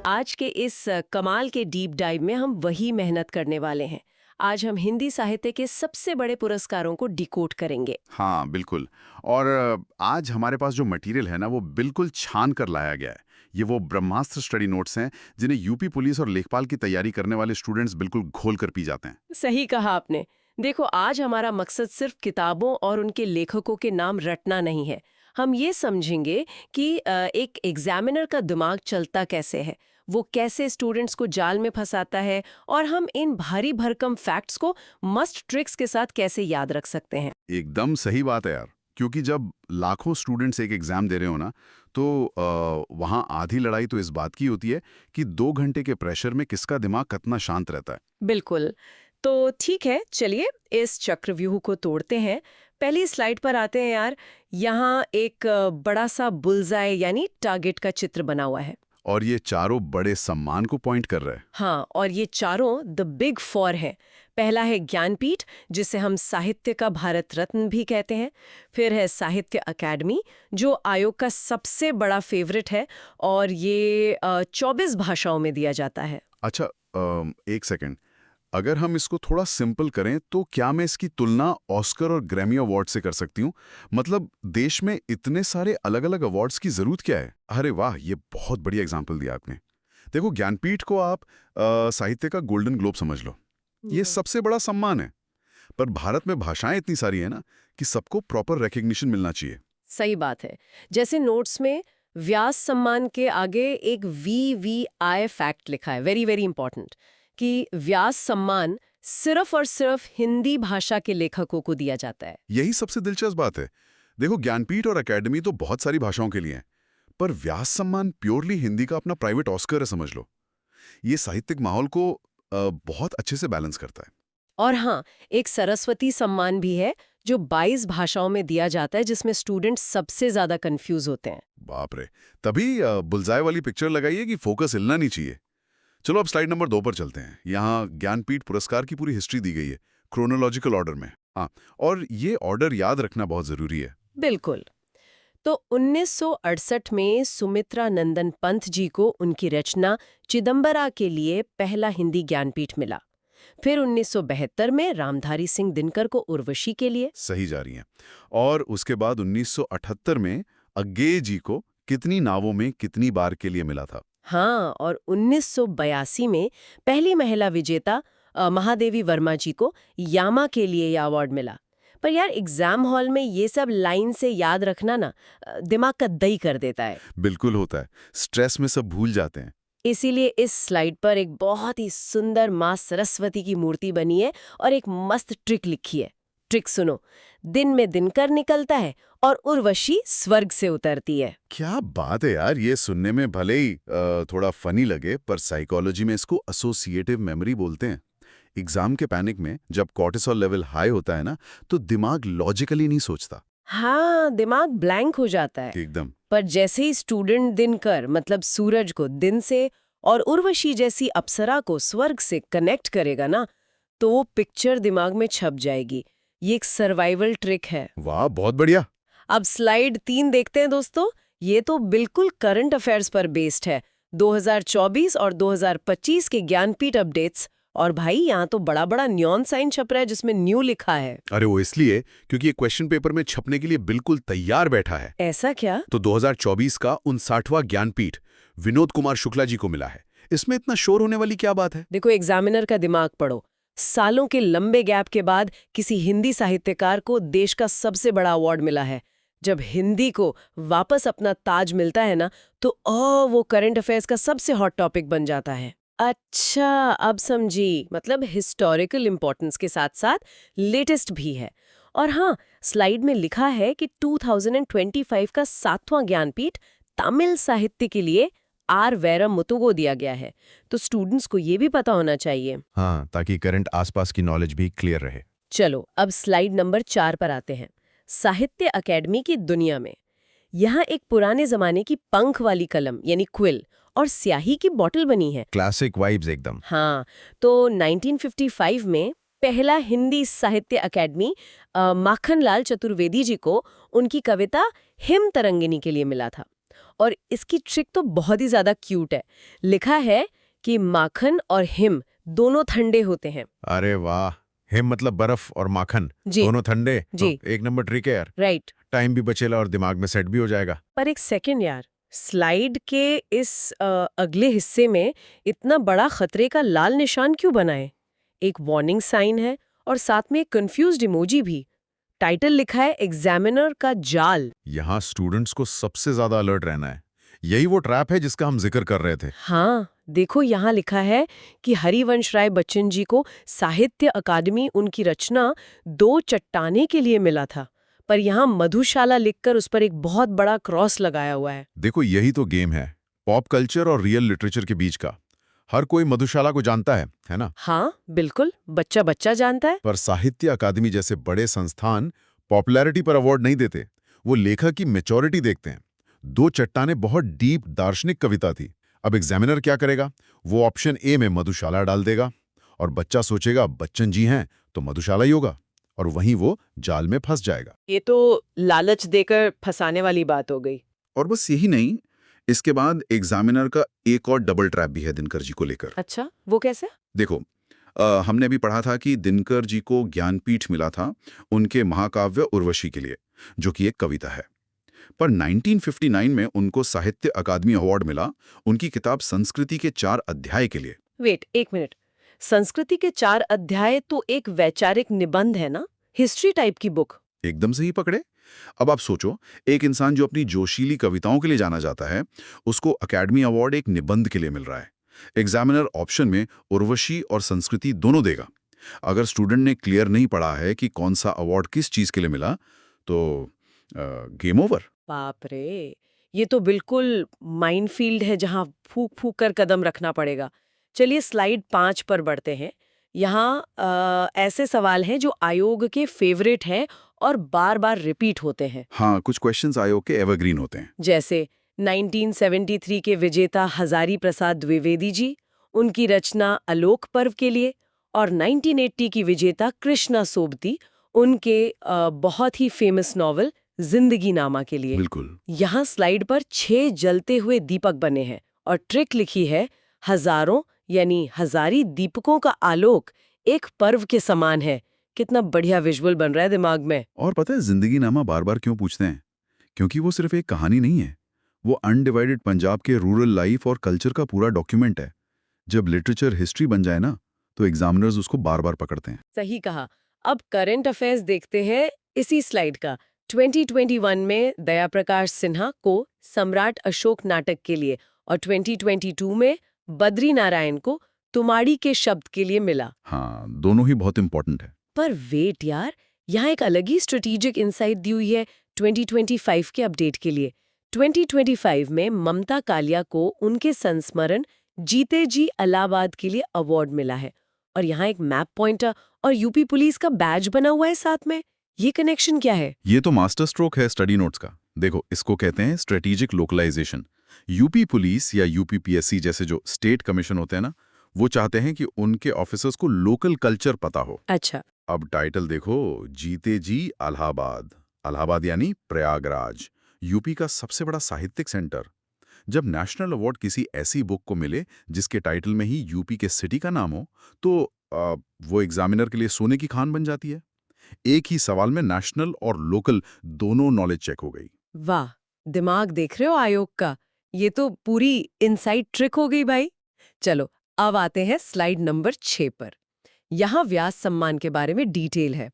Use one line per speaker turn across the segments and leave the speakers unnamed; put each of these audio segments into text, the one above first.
आज के इस कमाल के डीप डाइव में हम वही मेहनत करने वाले हैं। आज हम हिंदी साहित्य के सबसे बड़े पुरस्कारों को डिकोड करेंगे।
हाँ, बिल्कुल। और आज हमारे पास जो मटेरियल है ना, वो बिल्कुल छान कर लाया गया है। ये वो ब्रह्मास्त्र स्टडी नोट्स हैं जिन्हें यूपी पुलिस और लेखपाल की तैयारी करने वाले स्टूडेंट्स बिल्कुल घोल कर पी जाते हैं।
सही कहा आपने। देखो, आज हमारा मकसद सिर्फ किताबों और उनके लेखकों के नाम रटना नहीं है। हम ये समझेंगे कि एक एग्जामिनर का दिमाग चलता कैसे है, वो कैसे स्टूडेंट्स को जाल में फंसाता है, और हम इन भारी भरकम फैक्ट्स को मस्ट ट्रिक्स के साथ कैसे याद रख सकते हैं।
एकदम सही बात है यार। क्योंकि जब लाखों स्टूडेंट्स एक एग्जाम दे रहे हो ना, तो वहाँ आधी लड़ाई तो इस बात की होती है कि 2 घंटे के प्रेशर में किसका दिमाग कितना शांत रहता है।
बिल्कुल। तो ठीक है, चलिए इस चक्रव्यूह को तोड़ते हैं। पहली स्लाइड पर आते हैं यार। यहाँ एक बड़ा सा बुलजाए यानी टारगेट का चित्र बना हुआ है।
और ये चारों बड़े सम्मान को पॉइंट कर रहे हैं।
हाँ, और ये चारों द बिग फोर हैं। पहला है ज्ञानपीठ, जिसे हम साहित्य का भारत रत्न भी कहते हैं। फिर है साहित्य अकादमी, जो आयोग का सबसे बड़ा फेवरेट है, और ये 24 भाषाओं में दिया जाता है।
अच्छा, एक सेकंड। अगर हम इसको थोड़ा सिंपल करें तो क्या मैं इसकी तुलना ऑस्कर और ग्रैमी अवार्ड से कर सकती हूँ? मतलब देश में इतने सारे अलग अलग अवार्ड्स की जरूरत क्या है? अरे वाह, ये बहुत बढ़िया एग्जाम्पल दिया आपने। देखो, ज्ञानपीठ को आप साहित्य का गोल्डन ग्लोब समझ लो। ये सबसे बड़ा सम्मान है। पर भारत में भाषाएं इतनी सारी है ना कि सबको प्रॉपर रिकग्निशन मिलना चाहिए।
सही बात है। जैसे नोट्स में व्यास सम्मान के आगे एक VVI फैक्ट लिखा है, वेरी वेरी इंपॉर्टेंट, कि व्यास सम्मान सिर्फ और सिर्फ हिंदी भाषा के लेखकों को दिया जाता है।
यही सबसे दिलचस्प बात है। देखो, ज्ञानपीठ और अकेडमी तो बहुत सारी भाषाओं के लिए हैं, पर व्यास सम्मान प्योरली हिंदी का अपना प्राइवेट ऑस्कर है, समझ लो। ये साहित्यिक माहौल को बहुत अच्छे से बैलेंस करता है।
और हाँ, एक सरस्वती सम्मान भी है, जो 22 भाषाओं में दिया जाता है, जिसमें स्टूडेंट्स सबसे ज्यादा कंफ्यूज होते हैं।
बाप रे। तभी बुलजाए वाली पिक्चर लगाइए कि फोकस हिलना नहीं चाहिए। चलो अब स्लाइड नंबर 2 पर चलते हैं। यहाँ ज्ञानपीठ पुरस्कार की पूरी हिस्ट्री दी गई है, क्रोनोलॉजिकल ऑर्डर में। हाँ, और ये ऑर्डर याद रखना बहुत जरूरी है।
बिल्कुल। तो 1968 में सुमित्रा नंदन पंत जी को उनकी रचना चिदंबरा के लिए पहला हिंदी ज्ञानपीठ मिला। फिर 1972 में रामधारी सिंह दिनकर को उर्वशी के लिए।
सही जा रही हैं। और उसके बाद 1978 में अज्ञेय जी को कितनी नावों में कितनी बार के लिए मिला था।
हाँ, और 1982 में पहली महिला विजेता महादेवी वर्मा जी को यामा के लिए यह अवार्ड मिला। पर यार, एग्जाम हॉल में ये सब लाइन से याद रखना ना दिमाग का दही कर देता है।
बिल्कुल होता है, स्ट्रेस में सब भूल जाते हैं।
इसीलिए इस स्लाइड पर एक बहुत ही सुंदर माँ सरस्वती की मूर्ति बनी है और एक मस्त ट्रिक लिखी है। ट्रिक सुनो। दिन में दिनकर निकलता है और उर्वशी स्वर्ग से उतरती है।
क्या बात है यार। ये सुनने में भले ही थोड़ा फनी लगे, पर साइकोलॉजी में इसको एसोसिएटिव मेमोरी बोलते हैं। एग्जाम के पैनिक में जब कॉर्टिसोल लेवल हाई होता है ना, तो दिमाग लॉजिकली नहीं सोचता।
हाँ, दिमाग ब्लैंक हो जाता है।
एकदम।
पर जैसे ही स्टूडेंट दिनकर मतलब सूरज को दिन से और उर्वशी जैसी अप्सरा को स्वर्ग से कनेक्ट करेगा ना, तो वो पिक्चर दिमाग में छप जाएगी। ये एक सर्वाइवल ट्रिक है।
वाह, बहुत बढ़िया।
अब स्लाइड 3 देखते हैं दोस्तों। ये तो बिल्कुल करंट अफेयर्स पर बेस्ड है। 2024 और 2025 के ज्ञानपीठ अपडेट्स। और भाई, यहाँ तो बड़ा बड़ा न्योन साइन छप रहा है जिसमें न्यू लिखा है।
अरे वो इसलिए क्योंकि ये क्वेश्चन पेपर में छपने के लिए बिल्कुल तैयार बैठा है।
ऐसा क्या?
तो 2024 का 59वां ज्ञानपीठ विनोद कुमार शुक्ला जी को मिला है। इसमें इतना शोर होने वाली क्या बात है?
देखो, एग्जामिनर का दिमाग पढ़ो। सालों के लंबे गैप के बाद किसी हिंदी साहित्यकार को देश का सबसे बड़ा अवार्ड मिला है। जब हिंदी को वापस अपना ताज मिलता है ना, तो वो करंट अफेयर्स का सबसे हॉट टॉपिक बन जाता है। अच्छा, अब समझी। मतलब हिस्टोरिकल इंपॉर्टेंस के साथ साथ लेटेस्ट भी है। और हाँ, स्लाइड में लिखा है कि 2025 का 7वां ज्ञानपीठ तमिल साहित्य के लिए आर वैरमुतु को दिया गया है। तो स्टूडेंट्स को ये भी पता होना चाहिए।
हाँ, ताकि करंट आसपास की नॉलेज भी क्लियर रहे।
चलो अब स्लाइड नंबर 4 पर आते हैं। साहित्य अकेडमी की दुनिया में यहाँ एक पुराने जमाने की पंख वाली कलम यानी क्विल और स्याही की बोतल बनी है।
क्लासिक वाइब्स एकदम।
हाँ, तो 1955 में पहला हिंदी साहित्य अकेडमी माखनलाल चतुर्वेदी जी को उनकी कविता हिम तरंगिनी के लिए मिला था। और इसकी ट्रिक तो बहुत ही ज्यादा क्यूट है। लिखा है कि माखन और हिम दोनों ठंडे होते हैं।
अरे वाह, हिम मतलब बर्फ और माखन
जी
दोनों ठंडे।
जी
तो एक नंबर ट्रिक है यार।
राइट।
टाइम भी बचेला और दिमाग में सेट भी हो जाएगा।
पर एक सेकंड यार, स्लाइड के इस अगले हिस्से में इतना बड़ा खतरे का लाल निशान क्यों बनाए? एक वार्निंग साइन है और साथ में एक कंफ्यूज्ड इमोजी भी। टाइटल लिखा है एग्जामिनर का जाल।
यहाँ स्टूडेंट्स को सबसे ज्यादा अलर्ट रहना है। यही वो ट्रैप है जिसका हम जिक्र कर रहे थे।
हाँ, देखो यहाँ लिखा है कि हरिवंश राय बच्चन जी को साहित्य अकादमी उनकी रचना दो चट्टाने के लिए मिला था, पर यहाँ मधुशाला लिखकर उस पर एक बहुत बड़ा क्रॉस लगाया हुआ है।
देखो, यही तो गेम है, पॉप कल्चर और रियल लिटरेचर के बीच का। हर कोई मधुशाला को जानता है ना?
हाँ बिल्कुल, बच्चा बच्चा जानता है।
पर साहित्य अकादमी जैसे बड़े संस्थान पॉपुलैरिटी पर अवार्ड नहीं देते, वो लेखक की मैच्योरिटी देखते हैं। दो चट्टानें बहुत डीप दार्शनिक कविता थी। अब एग्जामिनर क्या करेगा? वो ऑप्शन ए में मधुशाला डाल देगा और बच्चा सोचेगा बच्चन जी हैं तो मधुशाला ही होगा, और वहीं वो जाल में फंस जाएगा।
ये तो लालच देकर फंसाने वाली बात हो गई।
और बस यही नहीं, इसके बाद एग्जामिनर का एक और डबल ट्रैप भी है दिनकर जी को लेकर।
अच्छा, वो कैसे?
देखो, हमने अभी पढ़ा था कि दिनकर जी को ज्ञानपीठ मिला था उनके महाकाव्य उर्वशी के लिए, जो कि एक कविता है। पर 1959 में उनको साहित्य अकादमी अवार्ड मिला उनकी किताब संस्कृति के 4 अध्याय के लिए।
वेट एक मिनट, संस्कृति के 4 अध्याय तो एक वैचारिक निबंध है ना, हिस्ट्री टाइप की बुक।
एकदम सही पकड़े। अब आप सोचो, एक इंसान जो अपनी जोशीली कविताओं के लिए जाना जाता है, उसको अकेडमी अवार्ड एक निबंध के लिए मिल रहा है। एग्जामिनर ऑप्शन में उर्वशी और संस्कृति दोनों देगा। अगर स्टूडेंट ने क्लियर नहीं पढ़ा है कि कौन सा अवार्ड किस चीज के लिए मिला, तो गेम ओवर।
बाप रे, ये तो बिल्कुल माइनफील्ड है जहां फूक फूक कर कदम रखना पड़ेगा। चलिए स्लाइड 5 पर बढ़ते हैं। यहाँ ऐसे सवाल हैं जो आयोग के फेवरेट हैं और बार बार रिपीट होते हैं।
हाँ, कुछ क्वेश्चंस आयोग के एवरग्रीन होते हैं।
जैसे 1973 के विजेता हजारी प्रसाद द्विवेदी जी, उनकी रचना आलोक पर्व के लिए, और 1980 की विजेता कृष्णा सोबती, उनके बहुत ही फेमस नॉवल जिंदगी नामा के लिए।
बिल्कुल।
यहाँ स्लाइड पर 6 जलते हुए दीपक बने हैं और ट्रिक लिखी है, हजारों यानी हजारी दीपकों का आलोक एक पर्व के समान है। कितना बढ़िया विजुअल बन रहा है दिमाग में।
और पता है जिंदगी नामा बार बार क्यों पूछते हैं? क्योंकि वो सिर्फ एक कहानी नहीं है, वो अनडिवाइडेड पंजाब के रूरल लाइफ और कल्चर का पूरा डॉक्यूमेंट है। जब लिटरेचर हिस्ट्री बन जाए ना, तो एग्जामिनर्स उसको बार बार पकड़ते हैं।
सही कहा। अब करंट अफेयर्स देखते हैं इसी स्लाइड का। 2021 में दया प्रकाश सिन्हा को सम्राट अशोक नाटक के लिए और 2022 में बद्री नारायण को तुमाड़ी के शब्द के लिए मिला।
हाँ, दोनों ही बहुत इंपॉर्टेंट है।
पर वेट यार, यहाँ एक अलग ही स्ट्रेटेजिक इंसाइट दी हुई है 2025 के अपडेट के लिए। 2025 में ममता कालिया को उनके संस्मरण जीते जी इलाहाबाद के लिए अवार्ड मिला है, और यहाँ एक मैप पॉइंटर और यूपी पुलिस का बैज बना हुआ है साथ में। ये कनेक्शन क्या है?
ये तो मास्टर स्ट्रोक है स्टडी नोट्स का। देखो, इसको कहते हैं स्ट्रेटेजिक लोकलाइजेशन। यूपी पुलिस या यूपीपीएससी जैसे जो स्टेट कमीशन होते हैं ना, वो चाहते हैं कि उनके ऑफिसर्स को लोकल कल्चर पता हो।
अच्छा।
अब टाइटल देखो, जीते जी इलाहाबाद। इलाहाबाद यानी प्रयागराज, यूपी का सबसे बड़ा साहित्यिक सेंटर। जब नेशनल अवार्ड किसी ऐसी बुक को मिले जिसके टाइटल में ही यूपी के सिटी का नाम हो, तो वो एग्जामिनर के लिए सोने की खान बन जाती है। एक ही सवाल में नेशनल और लोकल दोनों नॉलेज चेक हो गई।
वाह, दिमाग देख रहे हो आयोग का? ये तो पूरी इनसाइड ट्रिक हो गई भाई। चलो अब आते हैं स्लाइड नंबर 6 पर। यहाँ व्यास सम्मान के बारे में डिटेल है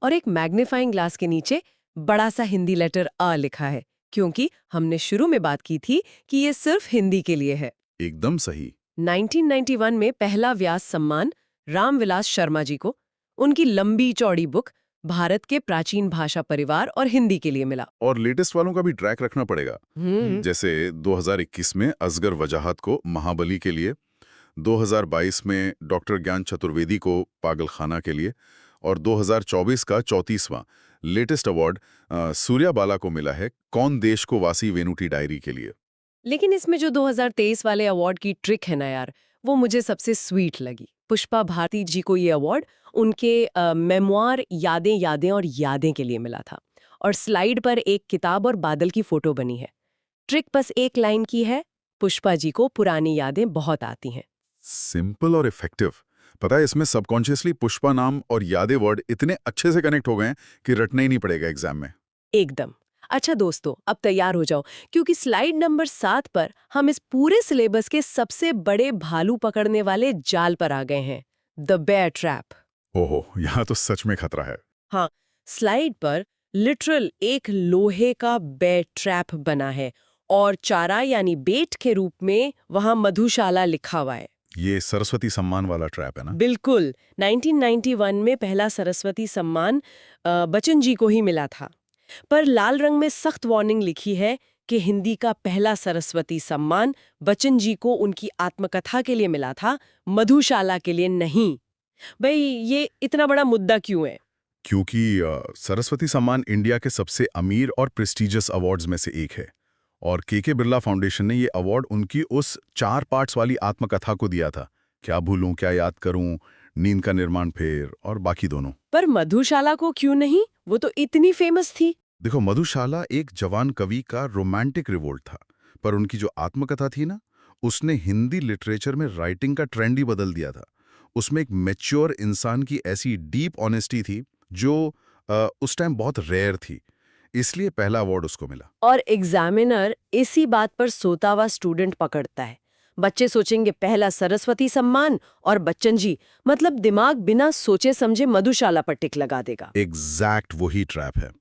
और एक मैग्नीफाइंग ग्लास के नीचे बड़ा सा हिंदी लेटर अ लिखा है, क्योंकि हमने शुरू में बात की थी कि ये सिर्फ हिंदी के लिए है।
एकदम सही।
1991 में पहला व्यास सम्मान रामविलास शर्मा जी को उनकी लंबी चौड़ी बुक भारत के प्राचीन भाषा परिवार और हिंदी के लिए मिला।
और लेटेस्ट वालों का भी ट्रैक रखना पड़ेगा। जैसे 2021 में असगर वजाहत को महाबली के लिए, 2022 में डॉक्टर ज्ञान चतुर्वेदी को पागलखाना के लिए, और 2024 का 34वां लेटेस्ट अवार्ड सूर्याबाला को मिला है कौन देश को वासी वेनुटी डायरी के लिए।
लेकिन इसमें जो 2023 वाले अवार्ड की ट्रिक है ना यार, वो मुझे सबसे स्वीट लगी। पुष्पा भारती जी को ये अवार्ड उनके मेमोयर यादें यादें और यादें के लिए मिला था, और स्लाइड पर एक किताब और बादल की फोटो बनी है। ट्रिक बस एक लाइन की है, पुष्पा जी को पुरानी यादें बहुत आती हैं।
सिंपल और इफेक्टिव। पता है, इसमें सबकॉन्शियसली पुष्पा नाम और यादें वर्ड इतने अच्छे से कनेक्ट हो गए हैं कि रटना ही नहीं पड़ेगा एग्जाम में।
एकदम। अच्छा दोस्तों, अब तैयार हो जाओ, क्योंकि स्लाइड नंबर 7 पर हम इस पूरे सिलेबस के सबसे बड़े भालू पकड़ने वाले जाल पर आ गए हैं, द बेयर ट्रैप।
ओहो, यहाँ तो सच में खतरा है।
हाँ, स्लाइड पर लिटरल एक लोहे का बेयर ट्रैप बना है और चारा यानी बेट के रूप में वहां मधुशाला लिखा हुआ है।
ये सरस्वती सम्मान वाला ट्रैप है ना?
बिल्कुल। 1991 में पहला सरस्वती सम्मान बच्चन जी को ही मिला था, पर लाल रंग में सख्त वार्निंग लिखी है कि हिंदी का पहला सरस्वती सम्मान बच्चन जी को उनकी आत्मकथा के लिए मिला था, मधुशाला के लिए नहीं। भाई, ये इतना बड़ा मुद्दा क्यों है?
क्योंकि सरस्वती सम्मान इंडिया के सबसे अमीर और प्रेस्टिजियस अवार्ड्स में से एक है, और के बिरला फाउंडेशन ने ये अवार्ड उनकी उस 4 पार्ट्स वाली आत्मकथा को दिया था। क्या भूलूं, क्या याद करूं, नींद का निर्माण फेर और बाकी दोनों।
पर मधुशाला को क्यों नहीं? वो तो इतनी फेमस थी।
देखो, मधुशाला एक जवान कवि का रोमांटिक रिवोल्ट था, पर उनकी जो आत्मकथा थी ना, उसने हिंदी लिटरेचर में राइटिंग का ट्रेंड ही बदल दिया था। उसमें एक मैच्योर इंसान की ऐसी डीप ऑनेस्टी थी जो उस टाइम बहुत रेयर थी, इसलिए पहला अवार्ड उसको मिला।
और एग्जामिनर इसी बात पर सोता हुआ स्टूडेंट पकड़ता है। बच्चे सोचेंगे पहला सरस्वती सम्मान और बच्चन जी, मतलब दिमाग बिना सोचे समझे मधुशाला पर टिक लगा देगा।
एग्जैक्ट वही ट्रैप है।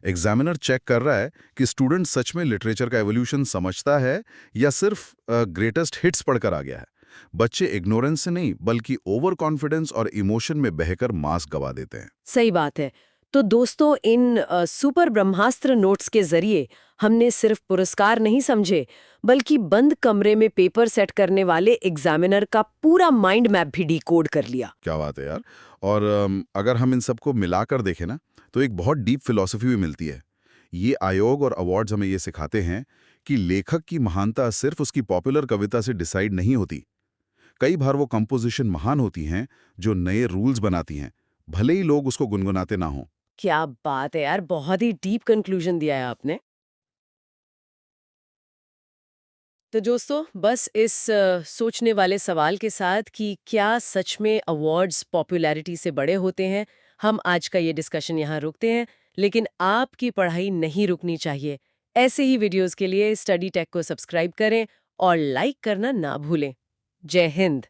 एग्जामिनर चेक कर रहा है कि स्टूडेंट सच में लिटरेचर का एवोल्यूशन समझता है या सिर्फ ग्रेटेस्ट हिट्स पढ़कर आ गया है। बच्चे इग्नोरेंस से नहीं, बल्कि ओवर कॉन्फिडेंस और इमोशन में बहकर मार्क्स गवा देते हैं।
सही बात है। तो दोस्तों, इन सुपर ब्रह्मास्त्र नोट्स के जरिए हमने सिर्फ पुरस्कार नहीं समझे, बल्कि बंद कमरे में पेपर सेट करने वाले एग्जामिनर का पूरा माइंड मैप भी डिकोड कर लिया।
क्या बात है यार। और अगर हम इन सबको मिलाकर देखें ना, तो एक बहुत डीप फिलॉसफी भी मिलती है। ये आयोग और अवार्ड्स हमें ये सिखाते हैं कि लेखक की महानता सिर्फ उसकी पॉपुलर कविता से डिसाइड नहीं होती। कई बार वो कंपोजिशन महान होती हैं जो नए रूल्स बनाती हैं, भले ही लोग उसको गुनगुनाते ना हों।
क्या बात है यार, बहुत ही डीप कंक्लूजन दिया है आपने। तो दोस्तों, बस इस सोचने वाले सवाल के साथ कि क्या सच में अवार्ड्स पॉपुलैरिटी से बड़े होते हैं, हम आज का ये डिस्कशन यहाँ रोकते हैं। लेकिन आपकी पढ़ाई नहीं रुकनी चाहिए। ऐसे ही वीडियोस के लिए स्टडी टेक को सब्सक्राइब करें और लाइक करना ना भूलें। जय हिंद।